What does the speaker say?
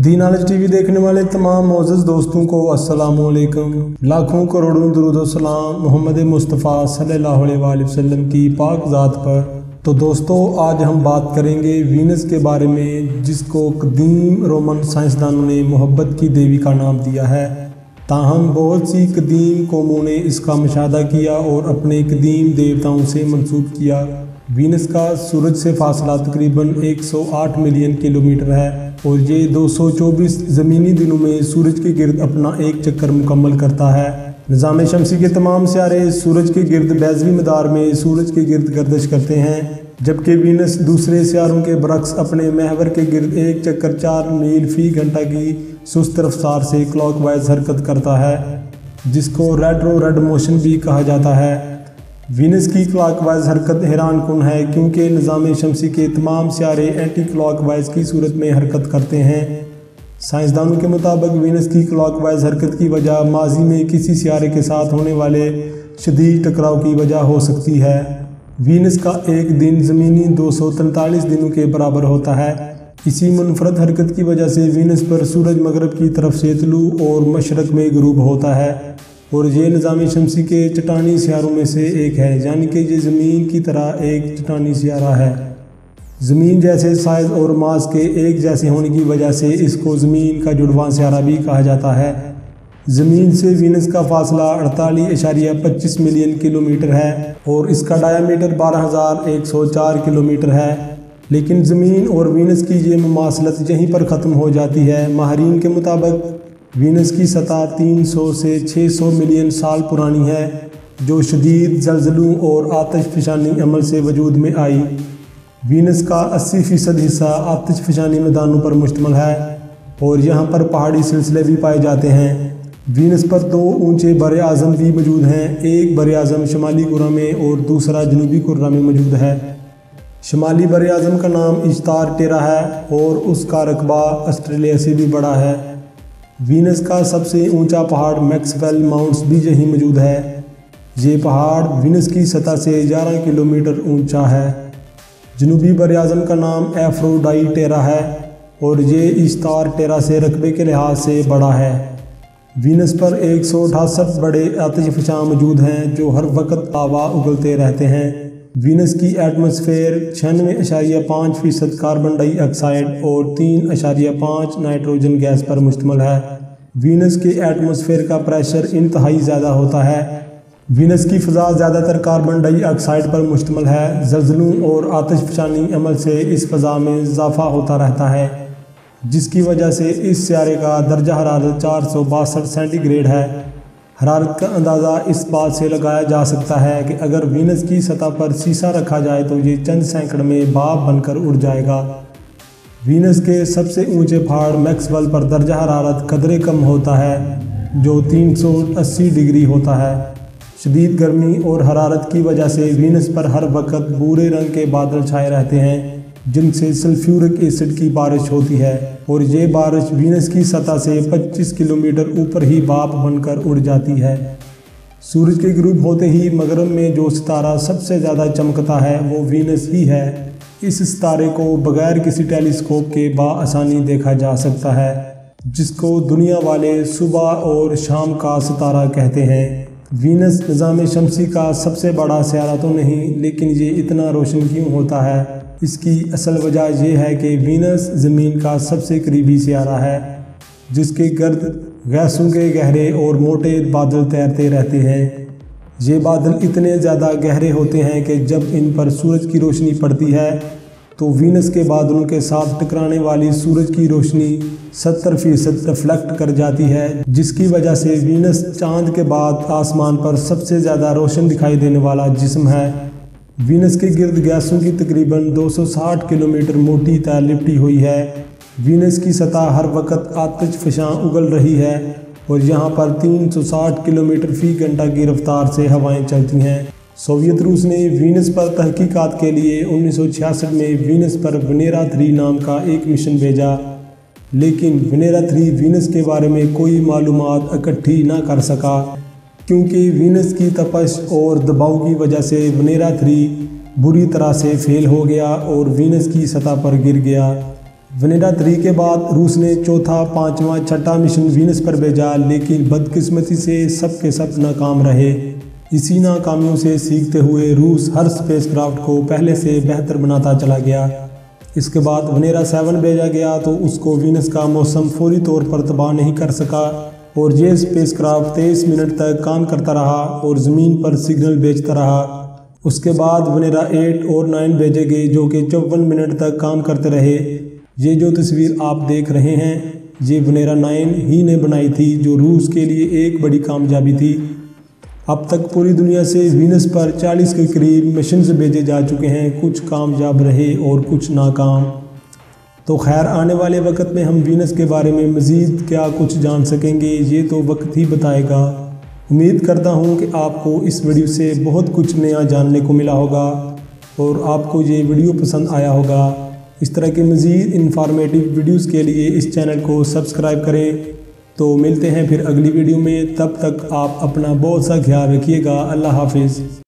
दी knowledge TV देखने वाले तमाम मोअज़्ज़ज़ दोस्तों को अस्सलाम वालेकुम। लाखों करोड़ों दुरूद व सलाम मोहम्मद मुस्तफ़ा सल्लल्लाहु अलैहि वसल्लम की पाक ज़ात पर। तो दोस्तों, आज हम बात करेंगे वीनस के बारे में, जिसको कदीम रोमन साइंसदानों ने मोहब्बत की देवी का नाम दिया है। ताहम बहुत सी कदीम कौमों ने इसका मुशाहदा किया और अपने कदीम देवताओं से मंसूब किया। वीनस का सूरज से फासला तकरीबन 108 मिलियन किलोमीटर है और ये 224 ज़मीनी दिनों में सूरज के गिर्द अपना एक चक्कर मुकम्मल करता है। निज़ाम शमसी के तमाम सियारे सूरज के गिर्द बैज़वी मदार में सूरज के गिर्द गर्दिश करते हैं, जबकि वीनस दूसरे सियारों के बरक्स अपने महवर के गिर्द एक चक्कर 4 मील फी घंटा की सुस्त रफ्तार से क्लॉकवाइज हरकत करता है, जिसको रेट्रो मोशन भी कहा जाता है। वीनस की क्लॉकवाइज हरकत हैरान कुन है, क्योंकि निज़ाम शमसी के तमाम सियारे एंटी क्लॉकवाइज की सूरत में हरकत करते हैं। साइंसदानों के मुताबिक वीनस की क्लॉकवाइज हरकत की वजह माजी में किसी सियारे के साथ होने वाले शदीद टकराव की वजह हो सकती है। वीनस का एक दिन ज़मीनी 243 दिनों के बराबर होता है। इसी मुनफरद हरकत की वजह से वीनस पर सूरज मगरब की तरफ से तुलू और मशरक में गरूब होता है और ये निज़ाम शमसी के चट्टानी सियारों में से एक है, यानी कि ये ज़मीन की तरह एक चट्टानी सियारा है। ज़मीन जैसे साइज़ और मास के एक जैसे होने की वजह से इसको ज़मीन का जुड़वां सियारा भी कहा जाता है। ज़मीन से वीनस का फासला 48.25 मिलियन किलोमीटर है और इसका डायामीटर 12,104 किलोमीटर है। लेकिन ज़मीन और वीनस की ये मुमासलत यहीं पर ख़त्म हो जाती है। माहरीन के मुताबिक वीनस की सतह 300 से 600 मिलियन साल पुरानी है, जो शदीद ज़लज़लों और आतिशफ़शानी अमल से वजूद में आई। वीनस का 80% हिस्सा आतिशफ़शानी मैदानों पर मुश्तमिल है और यहाँ पर पहाड़ी सिलसिले भी पाए जाते हैं। वीनस पर 2 ऊंचे बर आज़म भी मौजूद हैं, एक बर आज़म शुमाली कुर्रा में और दूसरा जनूबी कुर्रा में मौजूद है। शुमाली बर आज़म का नाम इश्तार टेरा है और उसका रकबा ऑस्ट्रेलिया से भी बड़ा है। वीनस का सबसे ऊंचा पहाड़ मैक्सवेल माउंट्स भी यहीं मौजूद है। ये पहाड़ वीनस की सतह से 11 किलोमीटर ऊंचा है। जनूबी बर आज़म का नाम एफ्रोडाइट टेरा है और ये इश्तार टेरा से रकबे के लिहाज से बड़ा है। वीनस पर 168 बड़े आतिशफ़शां मौजूद हैं, जो हर वक्त लावा उगलते रहते हैं। वीनस की एटमॉस्फेयर 96.5% कार्बन डाइऑक्साइड और 3.5 नाइट्रोजन गैस पर मुश्तमिल है। वीनस के एटमॉस्फेयर का प्रेशर इंतहाई ज़्यादा होता है। वीनस की फ़ज़ा ज़्यादातर कार्बन डाइऑक्साइड पर मुश्तमिल है। ज़लज़लों और आतिशफ़शानी अमल से इस फ़ज़ा में इजाफ़ा होता रहता है, जिसकी वजह से इस सियारे का दर्जा हरारत 462 सेंटीग्रेड है। हरारत का अंदाज़ा इस बात से लगाया जा सकता है कि अगर वीनस की सतह पर शीशा रखा जाए तो ये चंद सैकड़ में भाप बनकर उड़ जाएगा। वीनस के सबसे ऊंचे पहाड़ मैक्सवेल पर दर्जा हरारत कदरे कम होता है, जो 380 डिग्री होता है। शदीद गर्मी और हरारत की वजह से वीनस पर हर वक्त भूरे रंग के बादल छाए रहते हैं, जिनसे सल्फ्यूरिक एसिड की बारिश होती है और ये बारिश वीनस की सतह से 25 किलोमीटर ऊपर ही भाप बनकर उड़ जाती है। सूरज के गुरूब होते ही मगरब में जो सितारा सबसे ज़्यादा चमकता है वो वीनस ही है। इस सितारे को बगैर किसी टेलीस्कोप के बाआसानी देखा जा सकता है, जिसको दुनिया वाले सुबह और शाम का सितारा कहते हैं। वीनस निज़ाम शमसी का सबसे बड़ा सियारा तो नहीं, लेकिन ये इतना रोशन क्यों होता है? इसकी असल वजह यह है कि वीनस ज़मीन का सबसे करीबी सियारा है, जिसके गर्द गैसों के गहरे और मोटे बादल तैरते रहते हैं। ये बादल इतने ज़्यादा गहरे होते हैं कि जब इन पर सूरज की रोशनी पड़ती है तो वीनस के बादलों के साथ टकराने वाली सूरज की रोशनी 70% रिफ्लेक्ट कर जाती है, जिसकी वजह से वीनस चाँद के बाद आसमान पर सबसे ज़्यादा रोशन दिखाई देने वाला जिस्म है। वीनस के गिर्द गैसों की तकरीबन 260 किलोमीटर मोटी तार लिपटी हुई है। वीनस की सतह हर वक्त आतिशफ़शां उगल रही है और यहाँ पर 360 किलोमीटर फी घंटा की रफ्तार से हवाएं चलती हैं। सोवियत रूस ने वीनस पर तहकीकात के लिए 1966 में वीनस पर वेनेरा 3 नाम का एक मिशन भेजा, लेकिन वेनेरा 3 वीनस के बारे में कोई मालूमात इकट्ठी ना कर सका, क्योंकि वीनस की तपश और दबाव की वजह से वेनेरा 3 बुरी तरह से फेल हो गया और वीनस की सतह पर गिर गया। वेनेरा 3 के बाद रूस ने चौथा, पांचवा, छठा मिशन वीनस पर भेजा, लेकिन बदकिस्मती से सब के सब नाकाम रहे। इसी नाकामियों से सीखते हुए रूस हर स्पेसक्राफ्ट को पहले से बेहतर बनाता चला गया। इसके बाद वेनेरा 7 भेजा गया तो उसको वीनस का मौसम फौरी तौर पर तबाह नहीं कर सका और ये स्पेसक्राफ्ट 23 मिनट तक काम करता रहा और ज़मीन पर सिग्नल भेजता रहा। उसके बाद वेनेरा 8 और 9 भेजे गए जो कि 54 मिनट तक काम करते रहे। ये जो तस्वीर आप देख रहे हैं ये वेनेरा 9 ही ने बनाई थी, जो रूस के लिए एक बड़ी कामयाबी थी। अब तक पूरी दुनिया से वीनस पर 40 के करीब मिशन भेजे जा चुके हैं, कुछ कामयाब रहे और कुछ नाकाम। तो खैर, आने वाले वक्त में हम वीनस के बारे में मज़ीद क्या कुछ जान सकेंगे ये तो वक्त ही बताएगा। उम्मीद करता हूँ कि आपको इस वीडियो से बहुत कुछ नया जानने को मिला होगा और आपको ये वीडियो पसंद आया होगा। इस तरह के मज़ीद इंफॉर्मेटिव वीडियोस के लिए इस चैनल को सब्सक्राइब करें। तो मिलते हैं फिर अगली वीडियो में, तब तक आप अपना बहुत सा ख्याल रखिएगा। अल्लाह हाफिज़।